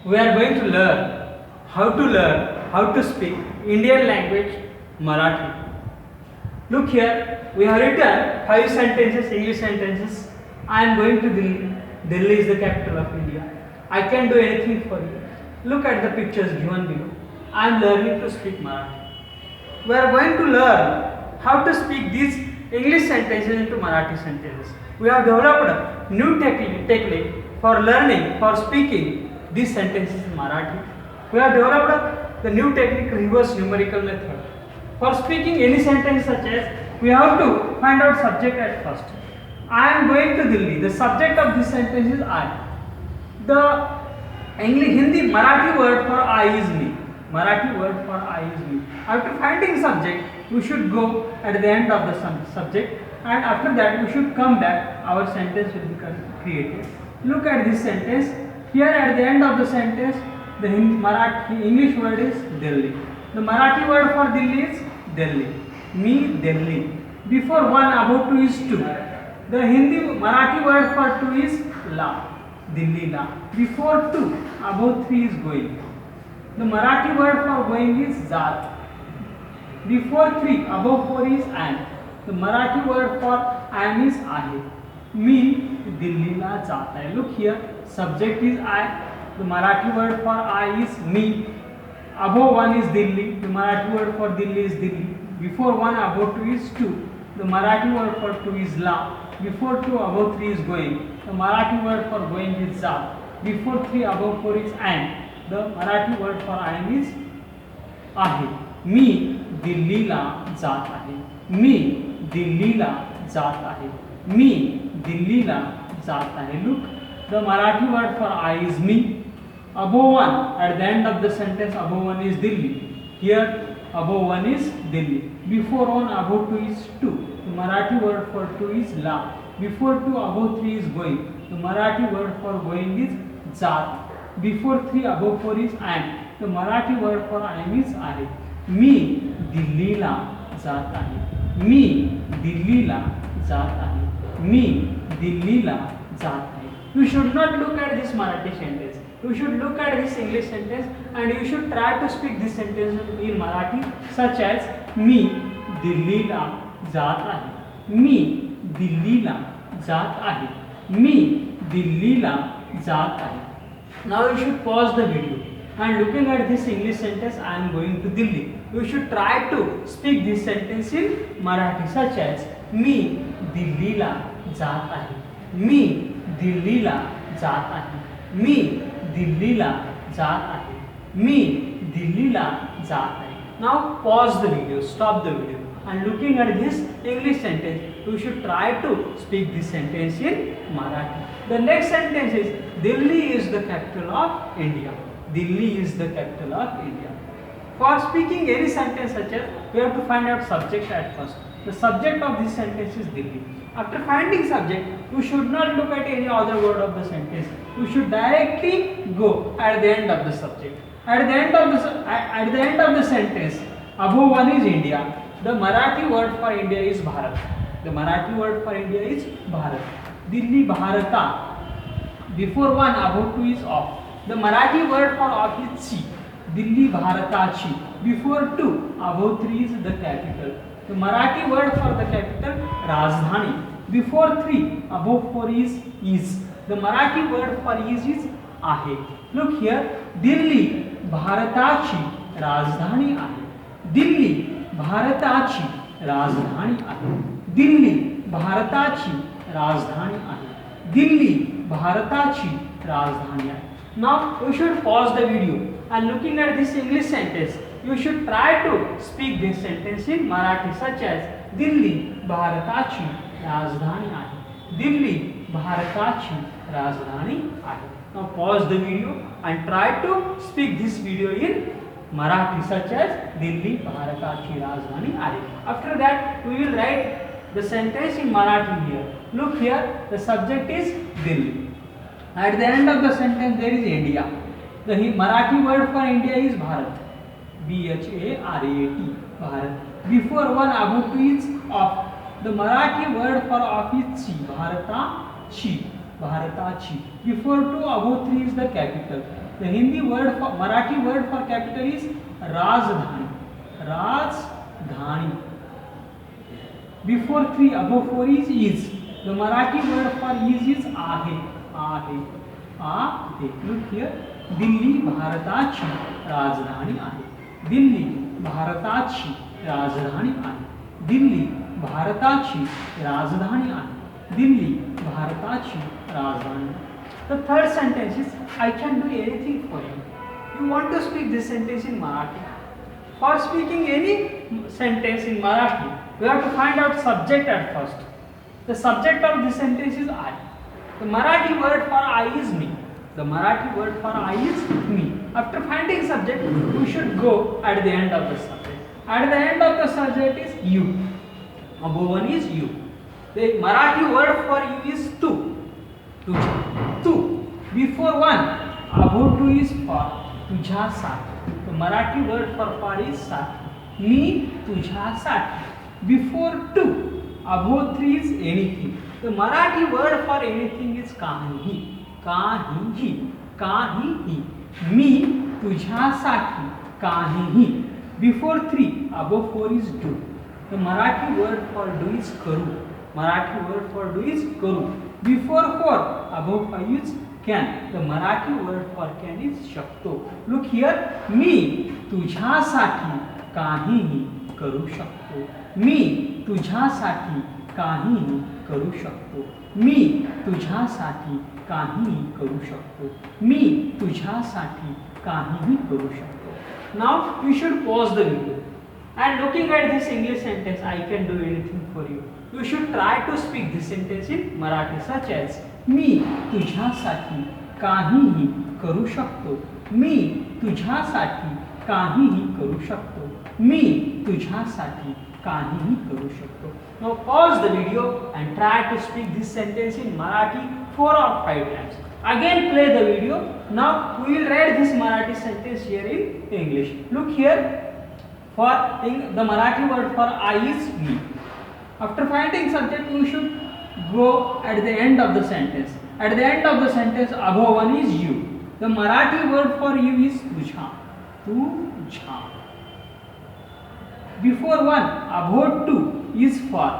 we are going to learn how to speak Indian language Marathi. Look here, we have written 5 sentences, English sentences. I am going to Delhi. Delhi is the capital of India. I can do anything for you. Look at the pictures given below. I am learning to speak Marathi. We are going to learn how to speak these English sentences into Marathi sentences. We have developed a new technique for learning, for speaking these sentences in Marathi. We have developed the new technique, reverse numerical method. For speaking any sentence such as, we have to find out subject at first. I am going to Delhi. The subject of this sentence is I. The Hindi Marathi word for I is me. Marathi word for I is me. After finding subject, we should go at the end of the subject, and after that we should come back. Our sentence will be created. Look at this sentence. Here at the end of the sentence, the Marathi English word is Delhi. The Marathi word for Delhi is Delhi. Me, Delhi. Before 1, above 2 is 2. The Hindi Marathi word for 2 is La. Delhi La. Before 2, above 3 is going. The Marathi word for going is Zat. Before 3, above 4 is An. The Marathi word for An is Ahe. Me, Delhi La Jata hai. Look here, subject is I. The Marathi word for I is me. Above 1 is Delhi. The Marathi word for Delhi is Delhi. Before 1, above 2 is 2. The Marathi word for 2 is La. Before 2, above 3 is going. The Marathi word for going is Zat. Before 3, above 4 is An. The Marathi word for I am is Ahe. Me, Delhi La Jat ahe. Me, Delhi La Jat ahe. Me, Delhi La Jat ahe. Look, the Marathi word for I is me. Above 1, at the end of the sentence, above 1 is Delhi. Here, above 1 is Delhi. Before 1, above 2 is 2. The Marathi word for 2 is La. Before 2, above 3 is going. The Marathi word for going is Zat. Before 3, above 4 is An. The Marathi word for I am is Ahe. Me, Delhi La Jat ahe. Me, Delhi La Jat ahe. Me, Delhi La Jat ahe. You should not look at this Marathi sentence. You should look at this English sentence and you should try to speak this sentence in Marathi, such as me, Delhi La Jat ahe. Me, Delhi La Jat ahe. Me, Delhi La Jat ahe. Now you should pause the video and looking at this English sentence, I am going to Delhi. You should try to speak this sentence in Marathi, such as me, Delhi La Jat ahe. Me, Delhi La Jat ahe. Me, Delhi La Jat ahe. Me, Delhi La Jat ahe. Now pause the video, stop the video, and looking at this English sentence, you should try to speak this sentence in Marathi. The next sentence is Delhi is the capital of India. Delhi is the capital of India. For speaking any sentence such as, we have to find out subject at first. The subject of this sentence is Delhi. After finding subject, you should not look at any other word of the sentence. You should directly go at the end of the subject. At the end of the sentence, above 1 is India. The Marathi word for India is Bharat. The Marathi word for India is Bharat. Delhi Bharata. Before 1, above 2 is off. The Marathi word for off is Chi. Delhi Bharatachi. Before 2, above 3 is the capital. The Marathi word for the capital, Rajdhani. Before 3, above 4 is. The Marathi word for is Ahe. Look here, Delhi Bharatachi Rajdhani Ahe. Delhi Bharatachi Rajdhani Ahe. Delhi Bharatachi Rajdhani Ahe. Delhi Bharatachi Rajdhani Ahe. Now you should pause the video and looking at this English sentence, you should try to speak this sentence in Marathi, such as Delhi Bharatachi Rajdhani Ahe. Delhi Bharatachi Rajdhani Ahe. Now pause the video and try to speak this video in Marathi, such as Delhi Bharatachi Rajdhani Ahe. After that, we will write the sentence in Marathi here. Look here, the subject is Delhi. At the end of the sentence, there is India. The Marathi word for India is Bharat. Bharat. Bharat. Before 1, above 2 is off. The Marathi word for off is Chi. Bharata Chi. भारताची. Before 2 above 3 is the capital. The Hindi word for Marathi word for capital is राजधानी. राजधानी. Before 3 above 4 is. The Marathi word for is आहे. आहे. आहे. Look here. Delhi भारताची राजधानी आहे. दिल्ली भारताची राजधानी आहे. दिल्ली भारताची राजधानी आहे. दिल्ली भारताची राजधानी. The third sentence is I can do anything for you. You want to speak this sentence in Marathi. For speaking any sentence in Marathi, we have to find out subject at first. The subject of this sentence is I. The Marathi word for I is me. The Marathi word for I is me. After finding subject, we should go at the end of the subject. At the end of the subject is you. Above one is you. The Marathi word for you is tu. Tu. Before one, above two is for. तुझ्यासाठी. The Marathi word for is साठी. मी तुझ्यासाठी. Before two, above three is anything. The Marathi word for anything is काहीही. काहीही. काहीही. मी तुझ्यासाठी काहीही. Before three, above four is do. The Marathi word for do is करू. Marathi word for do is करू. Before four, above five is can. The Marathi word for can is शकतो. Look here. मी तुझ्यासाठी काहीही करू शकतो. मी तुझ्यासाठी काहीही करू शकतो. मी तुझ्यासाठी काहीही करू शकतो. मी तुझ्यासाठी काहीही करू शकतो. Now you should pause the video and looking at this English sentence, I can do anything for you. You should try to speak this sentence in Marathi such as मी तुझ्यासाठी काहीही करू शकतो. मी तुझ्यासाठी काहीही करू शकतो. मी तुझ्यासाठी काहीही करू शकतो. Now pause the video and try to speak this sentence in Marathi 4 or 5 times. Again play the video. Now we will write this Marathi sentence here in English. Look here. For the Marathi word for I is me. After finding subject, you should go at the end of the sentence. At the end of the sentence, above one is you. The Marathi word for you is तुझा. तुझा. Before one, above two is for.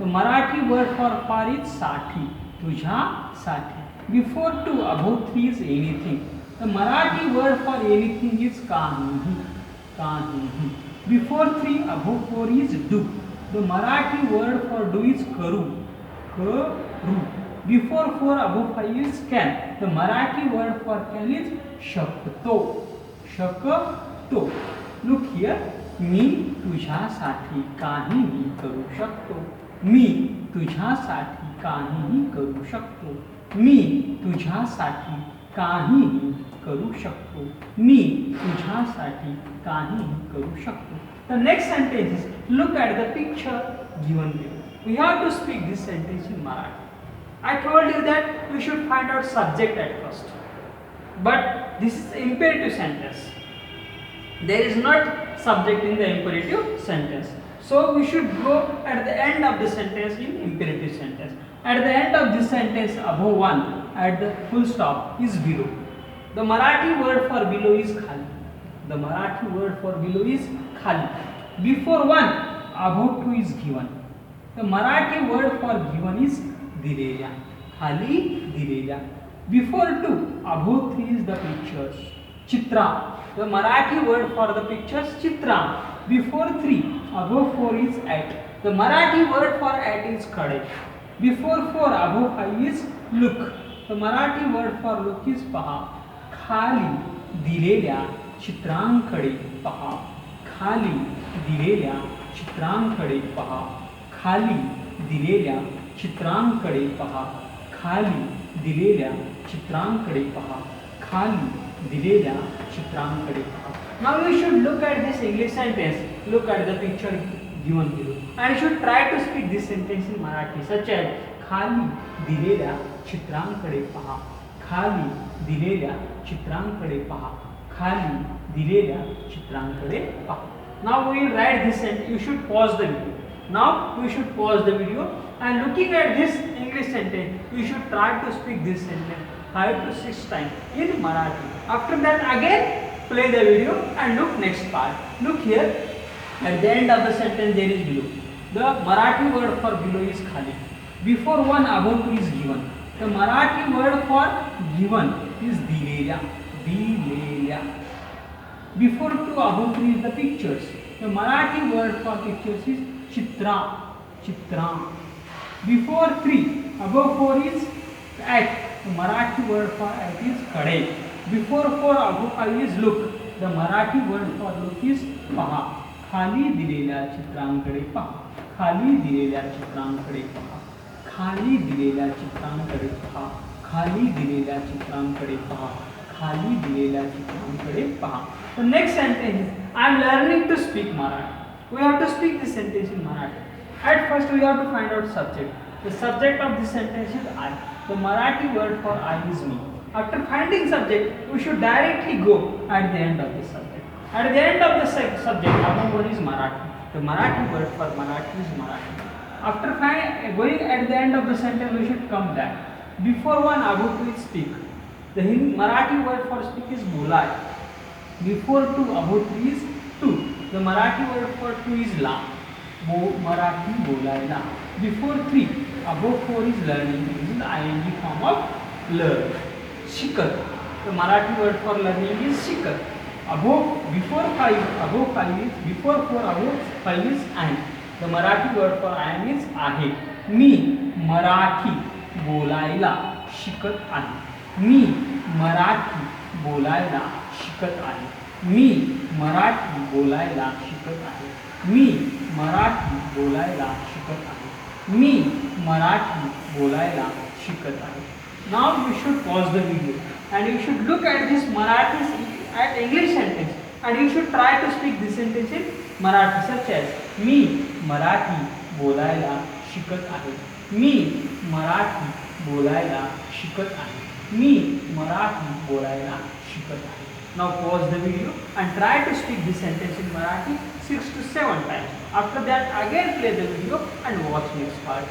The Marathi word for is साठी. तुझ्यासाठी. Before two, above three is anything. The Marathi word for anything is काहीही. काहीही. Before three, above four is do. The Marathi word for do is करू. करू. Before four, above five is can. The Marathi word for can is शकतो. शकतो. Look here. मी तुझ्यासाठी काहीही करू शकतो. मी तुझ्यासाठी काहीही करू शकतो. मी तुझ्यासाठी काहीही करू शकतो. मी तुझ्यासाठी काहीही करू शकतो. The next sentence is look at the picture given below. We have to speak this sentence in Marathi. I told you that we should find out subject at first. But this is imperative sentence. There is not subject in the imperative sentence. So we should go at the end of the sentence in imperative sentence. At the end of this sentence, above one, at the full stop is below. The Marathi word for below is khali. The Marathi word for below is khali. Before one, above two is given. The Marathi word for given is दिलेल्या. खाली दिलेल्या. Before two, above three is the pictures. Chitra. The Marathi word for the pictures Chitra. Before three, above four is at. The Marathi word for at is खडे. Before four, above five is look. The Marathi word for look is पहा. खाली दिलेल्या चित्रांकडे पहा. खाली दिलेल्या चित्रांकडे पहा. खाली दिलेल्या चित्रांकडे पहा. खाली दिलेल्या चित्रांकडे पहा. खाली दिलेल्या चित्रांकडे पहा. Now you should look at this English sentence. Look at the picture given below. And you should try to speak this sentence in Marathi such as खाली दिलेल्या चित्रांकडे पहा. खाली दिलेल्या चित्रांकडे पहा. खाली दिलेल्या चित्रांकडे पहा. Now we will write this sentence. You should pause the video. Now we should pause the video And looking at this English sentence, you should try to speak this sentence 5 to 6 times in Marathi. After that, again play the video and look next part. Look here, at the end of the sentence there is below. The Marathi word for below is khali. Before one, above two is given. The Marathi word for given is dileल्या. Dileल्या. Before two, above three is the pictures. The Marathi word for pictures is chitra. Chitra. Before three, above four is at. The Marathi word for at is kade. Before four, above five is look. The Marathi word for look is paha. खाली दिलेल्या चित्रांकडे पहा. खाली दिलेल्या चित्रांकडे पहा. खाली दिलेल्या चित्रांकडे पहा. खाली दिलेल्या चित्रांकडे पहा. खाली दिलेल्या चित्रांकडे पहा. The next sentence is, I am learning to speak Marathi. We have to speak this sentence in Marathi. At first we have to find out subject. The subject of this sentence is I. The Marathi word for I is me. After finding subject, we should directly go at the end of the subject. At the end of the subject, above one is Marathi. The Marathi word for Marathi is Marathi. After going at the end of the sentence, we should come back. Before one, above two is speak. The Marathi word for speak is bolai. Before two, above three is two. The Marathi word for two is la. Marathi bolayla. Before three, above four is learning. This is the ing form of learn. Shikat. The Marathi word for learning is shikat. Before five is before four, above five is and. The Marathi word for I am is आहे. मी मराठी बोलायला शिकत आहे. मी मराठी बोलायला शिकत आहे. मी मराठी बोलायला शिकत आहे. मी मराठी बोलायला शिकत आहे. मी मराठी बोलायला शिकत आहे. Now you should pause the video and you should look at this Marathi at English sentence and you should try to speak this sentence in Marathi, such as मी मराठी बोलायला शिकत आहे. मी मराठी बोलायला शिकत आहे. मी मराठी बोलायला शिकत आहे. Now pause the video and try to speak this sentence in Marathi 6 to 7 times. After that, again play the video and watch next part.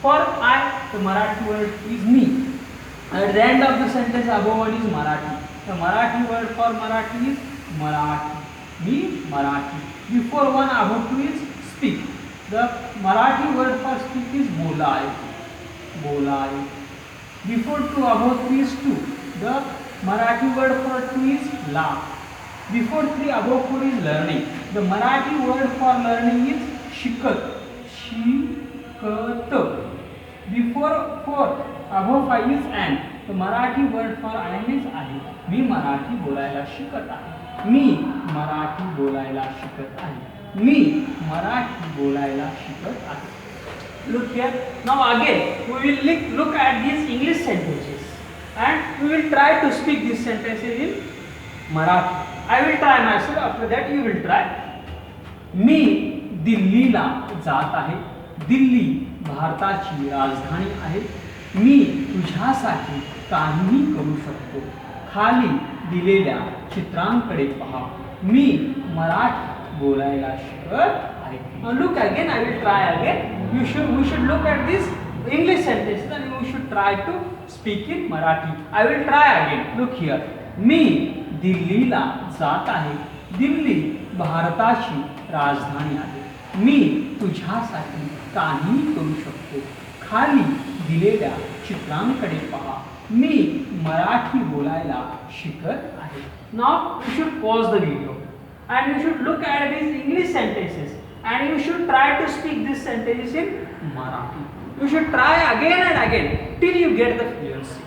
For I, the Marathi word is me. At the end of the sentence, above one is Marathi. The Marathi word for Marathi is Marathi. Me Marathi. Before one, above two is speak. The Marathi word for speak is bolai. Bolai. Before two, above three is two. The Marathi word for two is la. Before three, above four is learning. The Marathi word for learning is shikat. Shikat. Before four, above five is and. The Marathi word for I am is आहे. मी मराठी बोलायला शिकत आहे. मी मराठी बोलायला शिकत आहे. मी मराठी बोलायला शिकत आहे. Look here. Now again we will look at these English sentences and we will try to speak these sentences in Marathi. I will try myself. After that you will try. मी दिल्लीला जात आहे. दिल्ली भारताची राजधानी आहे. मी तुझ्यासाठी काहीही करू शकतो. खाली दिलेल्या चित्रांकडे पहा. मी मराठी बोलायला शिकत आहे. Now look again. I will try again. We should look at this English sentences and we should try to speak in Marathi. I will try again. Look here. मी दिल्लीला जात आहे. दिल्ली भारताची राजधानी आहे. मी तुझ्यासाठी काहीही करू शकतो. खाली दिलेल्या चित्रांकडे पहा. मी मराठी बोलायला शिकत आहे. Now you should pause the video and you should look at these English sentences and you should try to speak these sentences in Marathi. You should try again and again till you get the fluency.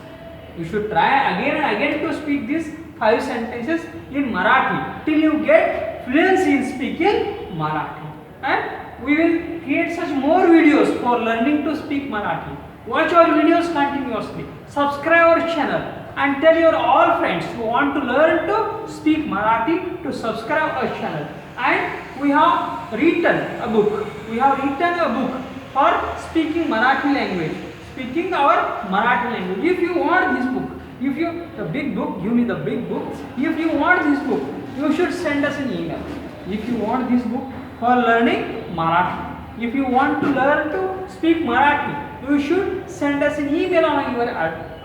You should try again and again to speak these 5 sentences in Marathi till you get fluency in speaking Marathi. And we will create such more videos for learning to speak Marathi. Watch our videos continuously. Subscribe our channel and tell your all friends who want to learn to speak Marathi to subscribe our channel. And we have written a book. We have written a book for speaking Marathi language, speaking our Marathi language. If you want this book, the big book, give me the big book. If you want this book, you should send us an email. If you want this book for learning Marathi, if you want to learn to speak Marathi, you should send us an email on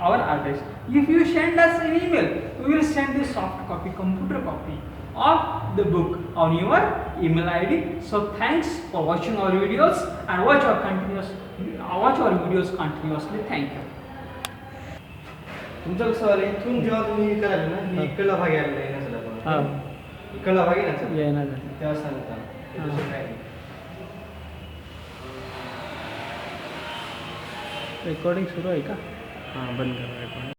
our address. If you send us an email, we will send a soft copy, computer copy of the book on your email ID. So thanks for watching our videos and watch our videos continuously. Thank you. तुमचं कसं झालं इथून जेव्हा तुम्ही कराल ना मी इकडला भाग यायला नाही नसेल आपण इकडला भाग येणार येणार तेव्हा सांगता रेकॉर्डिंग सुरू आहे का? हां बंद करा रेकॉर्डिंग